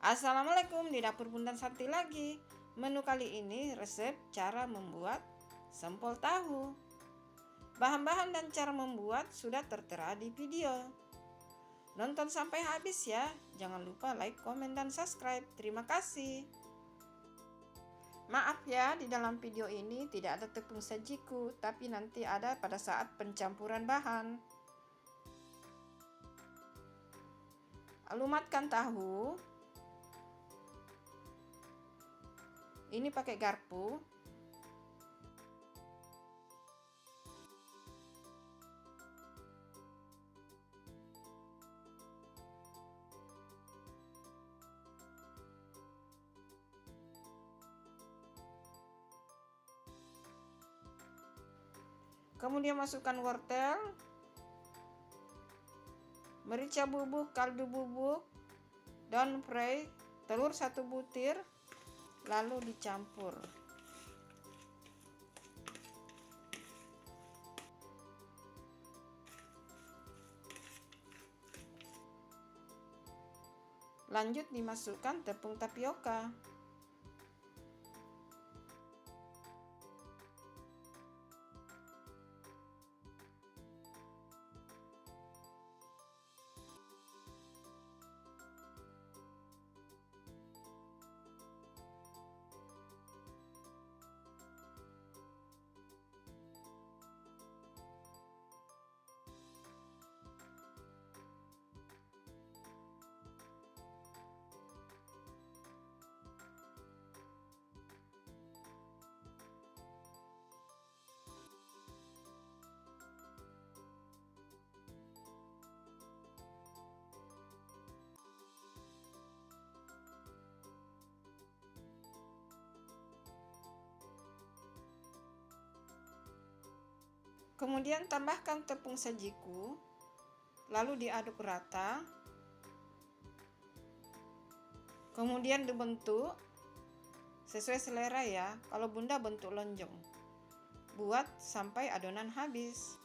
Assalamualaikum, di dapur Bunda Santi lagi. Menu kali ini resep cara membuat sempol tahu. Bahan-bahan dan cara membuat sudah tertera di video. Nonton sampai habis ya. Jangan lupa like, komen, dan subscribe. Terima kasih. Maaf ya, di dalam video ini tidak ada tepung sajiku, tapi nanti ada pada saat pencampuran bahan. Lumatkan tahu. Ini pakai garpu. Kemudian masukkan wortel, merica bubuk, kaldu bubuk, daun prei, telur 1 butir, lalu dicampur. Lanjut dimasukkan tepung tapioka. Kemudian tambahkan tepung sajiku, lalu diaduk rata. Kemudian dibentuk sesuai selera ya. Kalau Bunda bentuk lonjong. Buat sampai adonan habis.